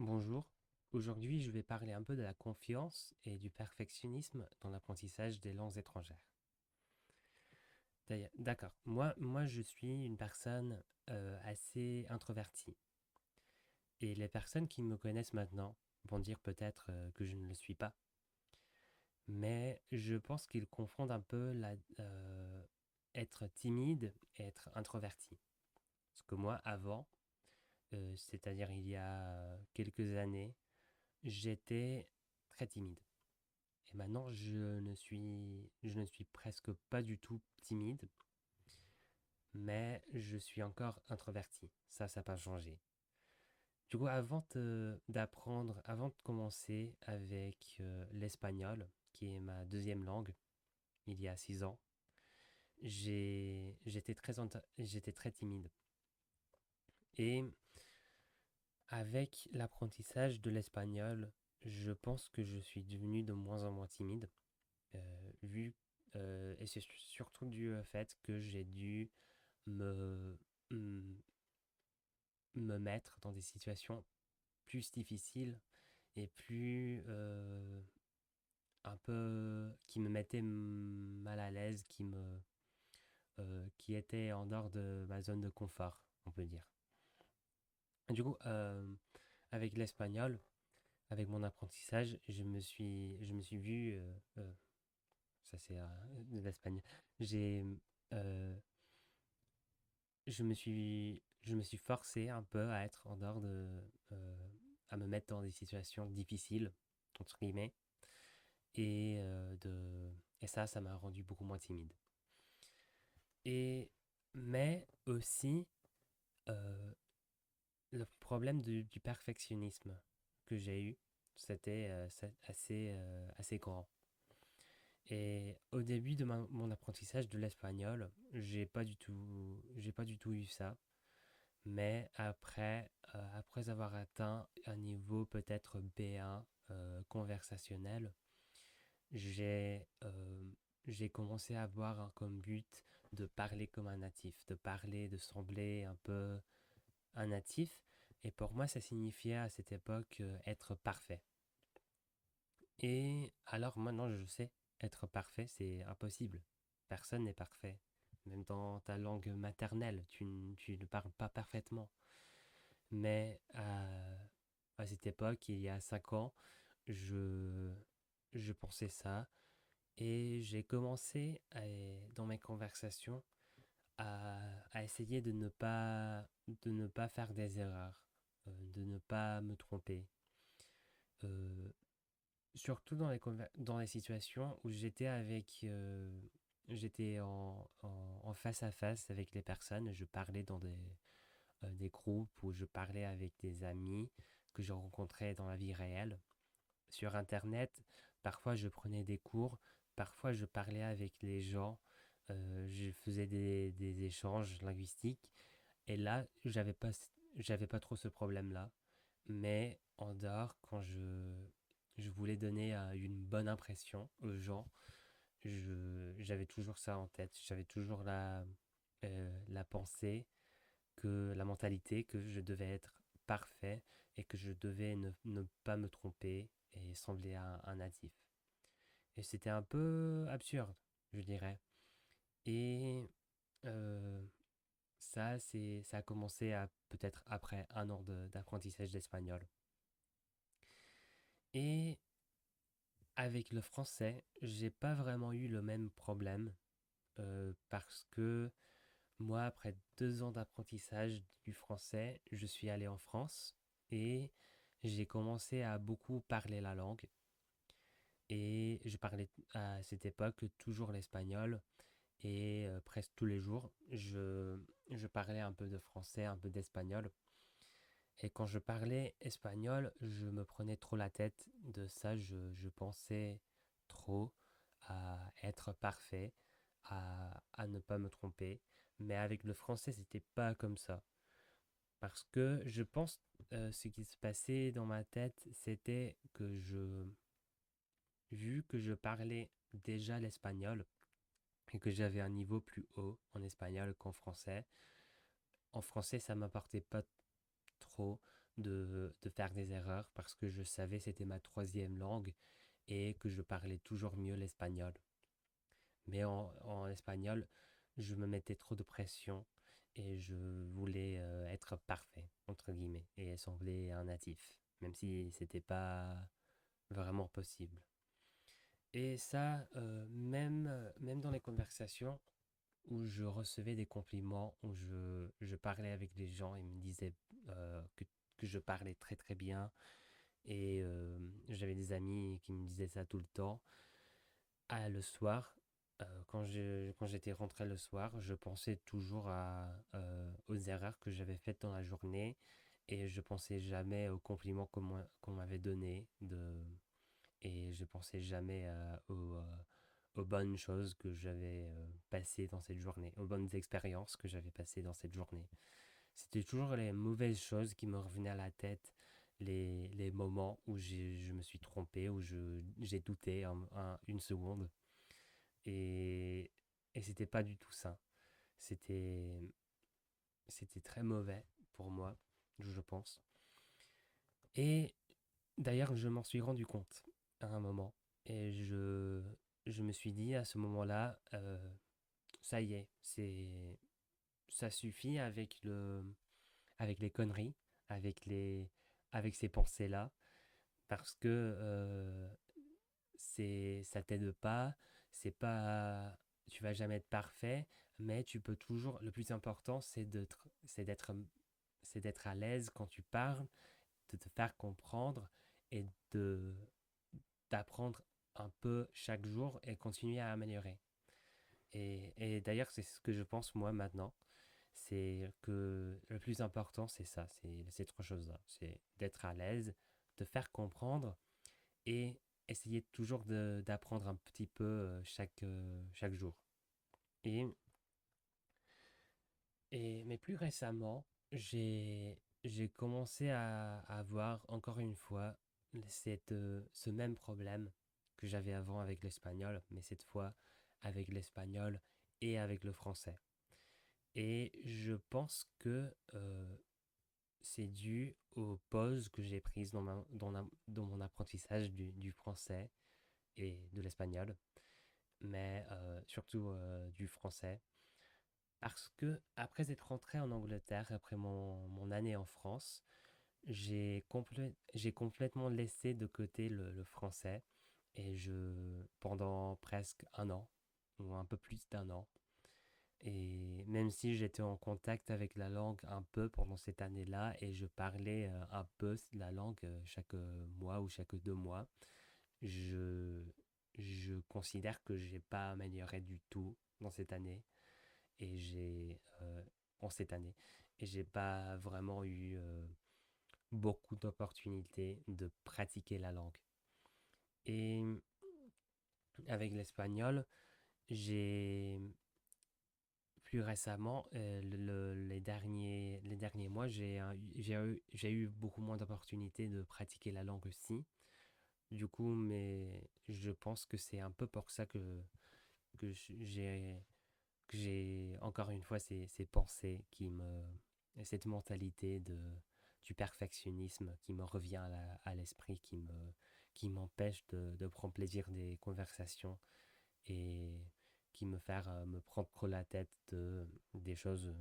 Bonjour. Aujourd'hui, je vais parler un peu de la confiance et du perfectionnisme dans l'apprentissage des langues étrangères. D'accord. Moi, je suis une personne assez introvertie. Et les personnes qui me connaissent maintenant vont dire peut-être que je ne le suis pas. Mais je pense qu'ils confondent un peu être timide et être introverti. Parce que moi, avant, c'est-à-dire il y a quelques années, j'étais très timide. Et maintenant, je ne suis presque pas du tout timide, mais je suis encore introverti. Ça n'a pas changé. Du coup, avant de commencer avec l'espagnol, qui est ma deuxième langue, il y a 6 ans, j'étais très timide. Et avec l'apprentissage de l'espagnol, je pense que je suis devenu de moins en moins timide, vu et c'est surtout dû au fait que j'ai dû me, m- me mettre dans des situations plus difficiles et plus un peu qui me mettaient mal à l'aise, qui étaient en dehors de ma zone de confort, on peut dire. Du coup, avec l'espagnol, avec mon apprentissage, je me suis vu, ça c'est de l'espagnol, j'ai euh, je me suis forcé un peu à être en dehors euh, à me mettre dans des situations difficiles, entre guillemets, et, et ça m'a rendu beaucoup moins timide. Et, mais aussi, euh, le problème du perfectionnisme que j'ai eu, c'est assez grand. Et au début de mon apprentissage de l'espagnol, j'ai pas du tout eu ça. Mais après avoir atteint un niveau peut-être B1 conversationnel, j'ai euh, j'ai commencé à avoir comme but de parler comme un natif, de parler, de sembler un peu un natif. Et pour moi, ça signifiait à cette époque être parfait. Et alors maintenant, je sais, être parfait, c'est impossible. Personne n'est parfait. Même dans ta langue maternelle, tu ne parles pas parfaitement. Mais à cette époque, il y a 5 ans, je, je pensais ça et j'ai commencé dans mes conversations à essayer de ne pas faire des erreurs, de ne pas me tromper. Euh, Surtout dans les situations où j'étais en face à face avec les personnes, je parlais dans des groupes où je parlais avec des amis que je rencontrais dans la vie réelle. Sur Internet, parfois je prenais des cours, parfois je parlais avec les gens, je faisais des échanges linguistiques. Et là, j'avais pas trop ce problème-là. Mais en dehors, quand je voulais donner une bonne impression aux gens, j'avais toujours ça en tête. J'avais toujours la pensée la mentalité que je devais être parfait et que je devais ne pas me tromper et sembler un natif. Et c'était un peu absurde, je dirais. Et euh, ça a commencé peut-être après un an d'apprentissage d'espagnol. Et avec le français, j'ai pas vraiment eu le même problème parce que moi, après 2 ans d'apprentissage du français, je suis allé en France et j'ai commencé à beaucoup parler la langue. Et je parlais à cette époque toujours l'espagnol et presque tous les jours, je parlais un peu de français, un peu d'espagnol. Et quand je parlais espagnol, je me prenais trop la tête de ça, je pensais trop à être parfait, à ne pas me tromper. Mais avec le français, c'était pas comme ça. Parce que je pense ce qui se passait dans ma tête, c'était que vu que je parlais déjà l'espagnol et que j'avais un niveau plus haut en espagnol qu'en français ça m'apportait pas trop de faire des erreurs parce que je savais que c'était ma troisième langue et que je parlais toujours mieux l'espagnol. Mais en espagnol, je me mettais trop de pression et je voulais être parfait, entre guillemets, et sembler un natif, même si c'était pas vraiment possible. Et ça, même dans les conversations où je recevais des compliments, où je parlais avec des gens, ils me disaient que je parlais très très bien, et j'avais des amis qui me disaient ça tout le temps. Ah, le soir, quand j'étais rentré le soir, je pensais toujours aux erreurs que j'avais faites dans la journée et je pensais jamais aux compliments qu'on m'avait donnés et je pensais jamais aux bonnes choses que j'avais passées dans cette journée, aux bonnes expériences que j'avais passées dans cette journée. C'était toujours les mauvaises choses qui me revenaient à la tête, les moments où je me suis trompé, où j'ai douté une seconde. Et, et c'était pas du tout ça. C'était, c'était très mauvais pour moi, je pense. Et d'ailleurs, je m'en suis rendu compte à un moment. Et je me suis dit à ce moment-là, ça y est, ça suffit avec les conneries, avec avec ces pensées-là, parce que ça t'aide pas, c'est pas, tu vas jamais être parfait, mais tu peux toujours, le plus important, c'est d'être à l'aise quand tu parles, de te faire comprendre et d'apprendre un peu chaque jour et continuer à améliorer. Et d'ailleurs, c'est ce que je pense moi maintenant. C'est que le plus important, c'est ça, c'est ces trois choses-là. C'est d'être à l'aise, de faire comprendre et essayer toujours d'apprendre un petit peu chaque jour. Et, mais plus récemment, j'ai commencé à avoir encore une fois ce même problème que j'avais avant avec l'espagnol, mais cette fois avec l'espagnol et avec le français. Et je pense que c'est dû aux pauses que j'ai prises dans mon apprentissage du français et de l'espagnol, mais surtout du français. Parce que après être rentré en Angleterre, après mon année en France, j'ai complètement laissé de côté le français et pendant presque un an, ou un peu plus d'un an. Et même si j'étais en contact avec la langue un peu pendant cette année-là et je parlais un peu la langue chaque mois ou chaque 2 mois, je, je considère que j'ai pas amélioré du tout dans cette année et en cette année et j'ai pas vraiment eu beaucoup d'opportunités de pratiquer la langue. Et avec l'espagnol, j'ai plus récemment, les derniers mois, j'ai eu beaucoup moins d'opportunités de pratiquer la langue aussi. Du coup, mais je pense que c'est un peu pour ça que j'ai encore une fois ces pensées et cette mentalité du perfectionnisme qui me revient à l'esprit, qui m'empêche de prendre plaisir des conversations et qui me fait me prendre trop la tête des choses,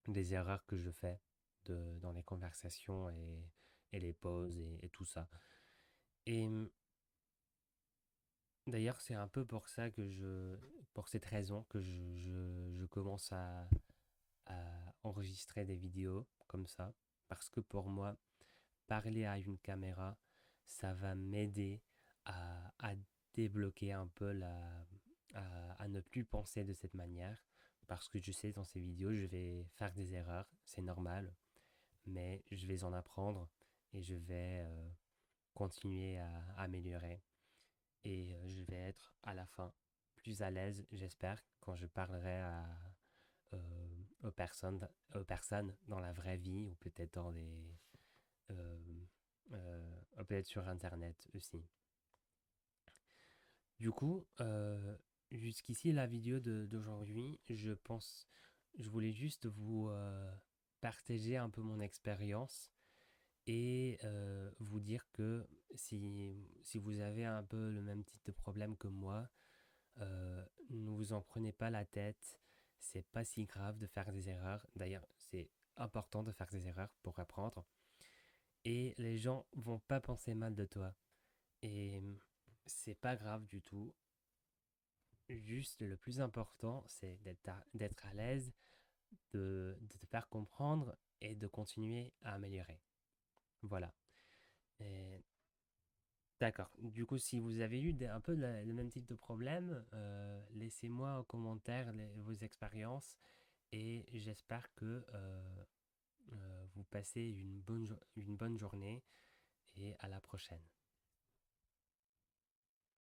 des erreurs que je fais dans les conversations et les pauses et tout ça. Et d'ailleurs, c'est un peu pour cette raison que je commence à enregistrer des vidéos comme ça. Parce que pour moi, parler à une caméra, ça va m'aider à débloquer un peu à ne plus penser de cette manière. Parce que je sais, dans ces vidéos, je vais faire des erreurs, c'est normal, mais je vais en apprendre et je vais continuer à améliorer. Et je vais être à la fin plus à l'aise, j'espère, quand je parlerai aux personnes dans la vraie vie ou peut-être euh, peut-être sur Internet aussi. Du coup, jusqu'ici, la vidéo d'aujourd'hui, je voulais juste vous partager un peu mon expérience et vous dire que si vous avez un peu le même type de problème que moi, ne vous en prenez pas la tête. C'est pas si grave de faire des erreurs. D'ailleurs, c'est important de faire des erreurs pour apprendre. Et les gens vont pas penser mal de toi. Et c'est pas grave du tout. Juste le plus important, c'est d'être à l'aise, de te faire comprendre et de continuer à améliorer. Voilà. Et d'accord. Du coup, si vous avez eu un peu le même type de problème, laissez-moi en commentaire vos expériences et j'espère que vous passez une bonne journée et à la prochaine.